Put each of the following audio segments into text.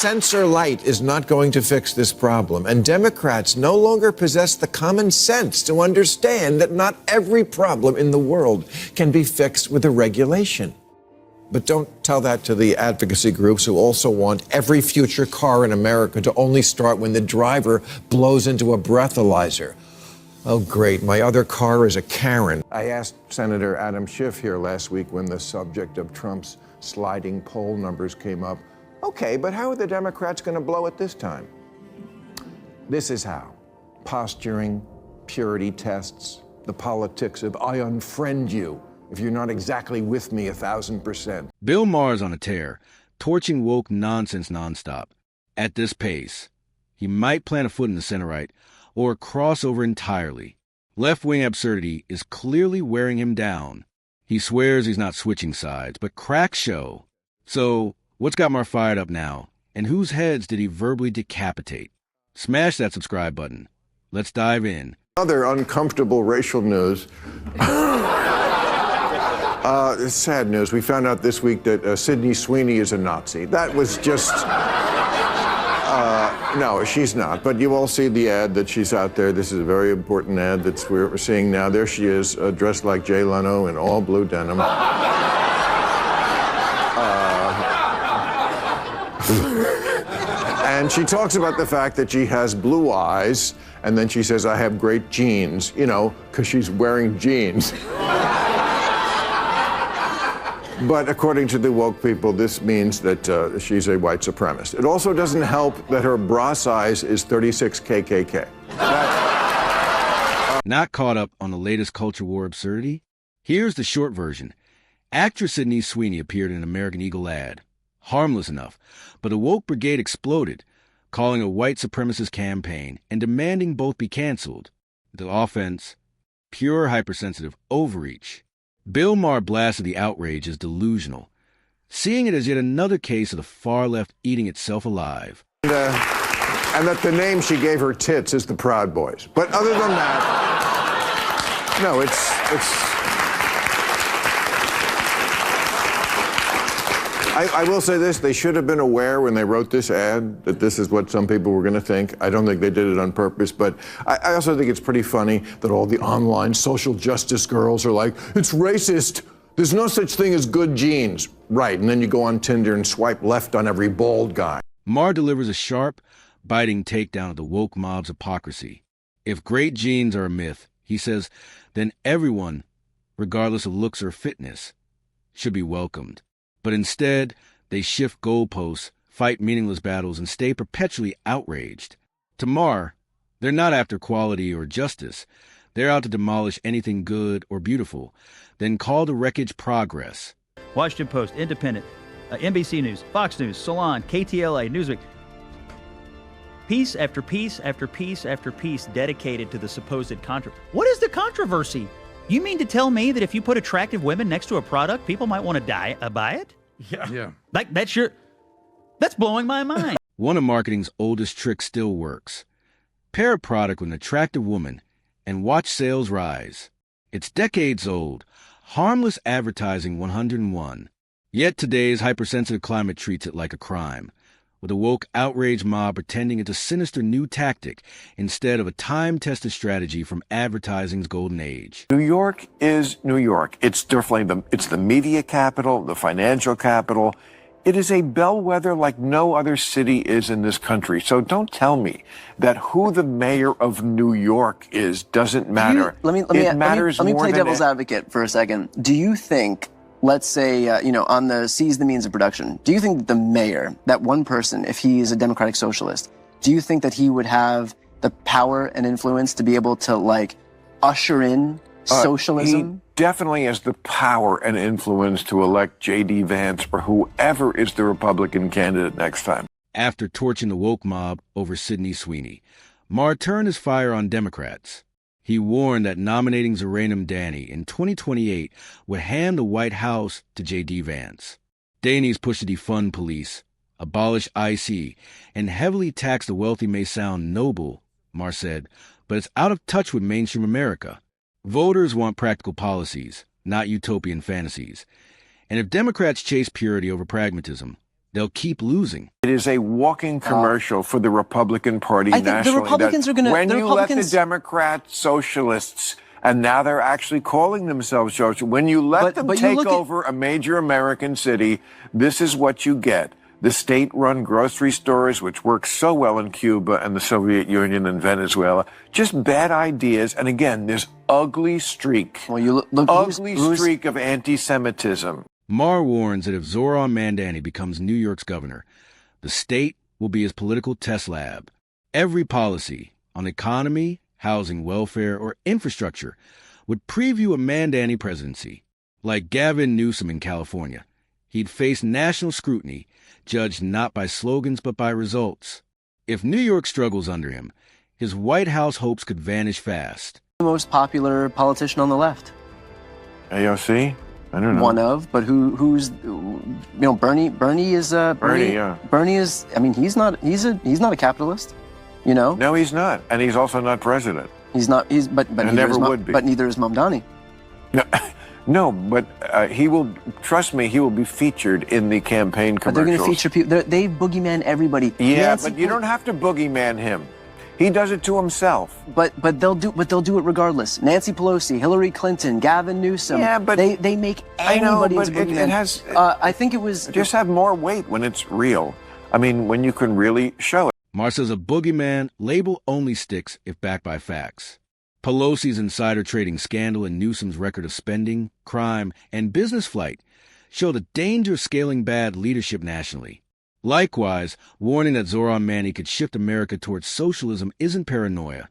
Censor light is not going to fix this problem, and Democrats no longer possess the common sense to understand that not every problem in the world can be fixed with a regulation. But don't tell that to the advocacy groups who also want every future car in America to only start when the driver blows into a breathalyzer. Oh, great. My other car is a Karen. I asked Senator Adam Schiff here last week when the subject of Trump's sliding poll numbers came up. Okay, but how are the Democrats going to blow it this time? This is how. Posturing, purity tests, the politics of I unfriend you if you're not exactly with me 1,000%. Bill Maher's on a tear, torching woke nonsense nonstop. At this pace, he might plant a foot in the center right or cross over entirely. Left-wing absurdity is clearly wearing him down. He swears he's not switching sides, but cracks show. So, what's got Maher fired up now? And whose heads did he verbally decapitate? Smash that subscribe button. Let's dive in. Other uncomfortable racial news. It's sad news. We found out this week that Sydney Sweeney is a Nazi. That was just... no, she's not. But you all see the ad that she's out there. This is a very important ad that we're seeing now. There she is, dressed like Jay Leno in all blue denim. And she talks about the fact that she has blue eyes, and then she says, I have great genes, you know, because she's wearing jeans. But according to the woke people, this means that she's a white supremacist. It also doesn't help that her bra size is 36 KKK. Not caught up on the latest culture war absurdity? Here's the short version. Actress Sydney Sweeney appeared in an American Eagle ad. Harmless enough, but a woke brigade exploded, calling a white supremacist campaign and demanding both be canceled. The offense, pure hypersensitive overreach. Bill Maher blasted the outrage as delusional, seeing it as yet another case of the far left eating itself alive. And that the name she gave her tits is the Proud Boys. But other than that, no, it's... I will say this, they should have been aware when they wrote this ad that this is what some people were going to think. I don't think they did it on purpose, but I also think it's pretty funny that all the online social justice girls are like, it's racist. There's no such thing as good genes. Right, and then you go on Tinder and swipe left on every bald guy. Maher delivers a sharp, biting takedown of the woke mob's hypocrisy. If great genes are a myth, he says, then everyone, regardless of looks or fitness, should be welcomed. But instead, they shift goalposts, fight meaningless battles, and stay perpetually outraged. To Maher, they're not after quality or justice. They're out to demolish anything good or beautiful, then call the wreckage progress. Washington Post, Independent, NBC News, Fox News, Salon, KTLA, Newsweek. Piece after piece after piece after piece dedicated to the supposed controversy. What is the controversy? You mean to tell me that if you put attractive women next to a product, people might want to buy it? Yeah. That's blowing my mind. One of marketing's oldest tricks still works. Pair a product with an attractive woman and watch sales rise. It's decades old. Harmless advertising 101. Yet today's hypersensitive climate treats it like a crime, with a woke outrage mob pretending it's a sinister new tactic instead of a time-tested strategy from advertising's golden age. New York is New York. It's definitely it's the media capital, the financial capital. It is a bellwether like no other city is in this country. So don't tell me that who the mayor of New York is doesn't matter. Let me play devil's advocate for a second. Do you think, let's say, on the seize the means of production, do you think that the mayor, that one person, if he is a democratic socialist, do you think that he would have the power and influence to be able to, usher in socialism? He definitely has the power and influence to elect J.D. Vance or whoever is the Republican candidate next time. After torching the woke mob over Sydney Sweeney, Maher turned his fire on Democrats. He warned that nominating Zohran Mamdani in 2028 would hand the White House to J.D. Vance. Danny's push to defund police, abolish IC, and heavily tax the wealthy may sound noble, Maher said, but it's out of touch with mainstream America. Voters want practical policies, not utopian fantasies. And if Democrats chase purity over pragmatism, they'll keep losing. It is a walking commercial for the Republican Party I think nationally. the Republicans are going to. When you let the Democrats, socialists, and now they're actually calling themselves socialists, when you let them take over a major American city, this is what you get. The state-run grocery stores, which work so well in Cuba and the Soviet Union and Venezuela, just bad ideas. And again, this ugly streak, streak of anti-Semitism. Maher warns that if Zohran Mamdani becomes New York's governor, the state will be his political test lab. Every policy on economy, housing, welfare, or infrastructure would preview a Mamdani presidency. Like Gavin Newsom in California, he'd face national scrutiny, judged not by slogans but by results. If New York struggles under him, his White House hopes could vanish fast. The most popular politician on the left. AOC? I don't know. One of, but who's Bernie? Bernie is Bernie is. I mean, he's not a capitalist. No, he's not, and he's also not president. He's not. But never would be. But neither is Mamdani. No, but he will. Trust me, he will be featured in the campaign commercials. But they're going to feature people. They boogeyman everybody. Yeah, but you don't have to boogeyman him. He does it to himself. But they'll do it regardless. Nancy Pelosi, Hillary Clinton, Gavin Newsom. Yeah, but they make anybody into boogeyman. It has. I think it was just have more weight when it's real. I mean, when you can really show it. Maher says a boogeyman label only sticks if backed by facts. Pelosi's insider trading scandal and Newsom's record of spending, crime, and business flight show the danger of scaling bad leadership nationally. Likewise, warning that Zohran Mamdani could shift America towards socialism isn't paranoia.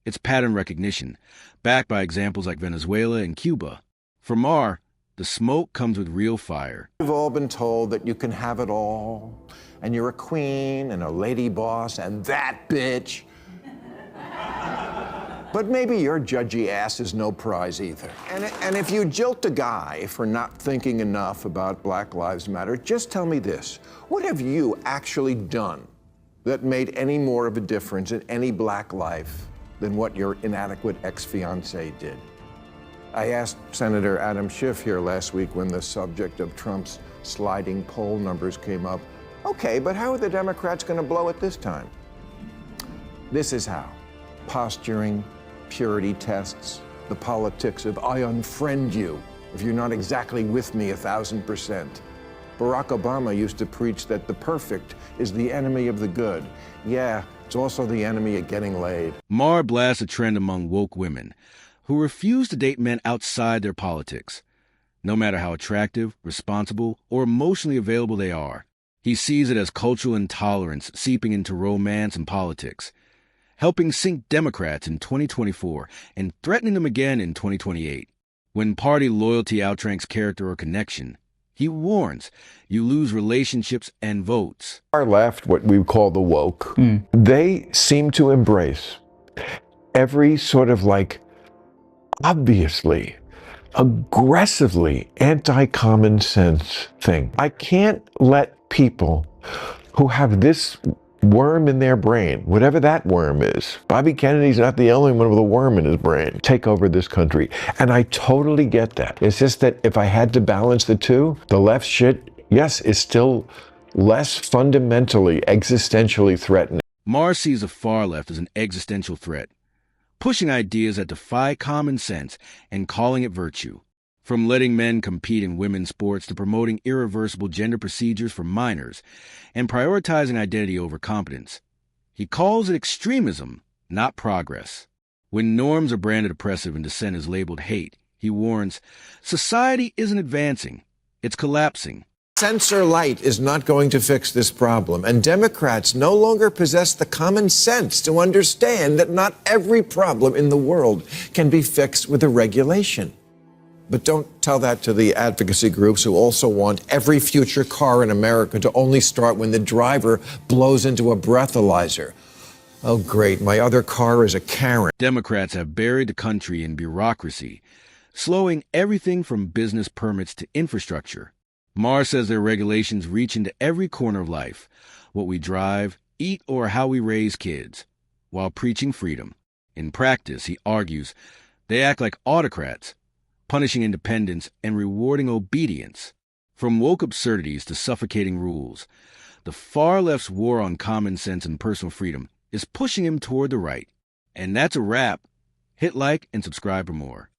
It's pattern recognition, backed by examples like Venezuela and Cuba. For Maher, the smoke comes with real fire. We've all been told that you can have it all, and you're a queen and a lady boss and that bitch. But maybe your judgy ass is no prize either. And if you jilt a guy for not thinking enough about Black Lives Matter, just tell me this. What have you actually done that made any more of a difference in any black life than what your inadequate ex-fiancé did? I asked Senator Adam Schiff here last week when the subject of Trump's sliding poll numbers came up. Okay, but how are the Democrats going to blow it this time? This is how. Posturing, purity tests, the politics of I unfriend you if you're not exactly with me 1,000%. Barack Obama used to preach that the perfect is the enemy of the good. Yeah, it's also the enemy of getting laid. Maher blasts a trend among woke women who refuse to date men outside their politics, no matter how attractive, responsible, or emotionally available they are. He sees it as cultural intolerance seeping into romance and politics, helping sink Democrats in 2024 and threatening them again in 2028. When party loyalty outranks character or connection, he warns you lose relationships and votes. Our left, what we call the woke, they seem to embrace every sort of obviously, aggressively anti-common sense thing. I can't let people who have this worm in their brain, whatever that worm is. Bobby Kennedy's not the only one with a worm in his brain. Take over this country. And I totally get that. It's just that if I had to balance the two, the left shit, yes, is still less fundamentally, existentially threatening. Maher sees the far left as an existential threat, pushing ideas that defy common sense and calling it virtue. From letting men compete in women's sports to promoting irreversible gender procedures for minors and prioritizing identity over competence. He calls it extremism, not progress. When norms are branded oppressive and dissent is labeled hate, he warns, society isn't advancing, it's collapsing. Censor light is not going to fix this problem, and Democrats no longer possess the common sense to understand that not every problem in the world can be fixed with a regulation. But don't tell that to the advocacy groups who also want every future car in America to only start when the driver blows into a breathalyzer. Oh, great, my other car is a Karen. Democrats have buried the country in bureaucracy, slowing everything from business permits to infrastructure. Maher says their regulations reach into every corner of life, what we drive, eat, or how we raise kids, while preaching freedom. In practice, he argues, they act like autocrats, punishing independence and rewarding obedience. From woke absurdities to suffocating rules, the far left's war on common sense and personal freedom is pushing him toward the right. And that's a wrap. Hit like and subscribe for more.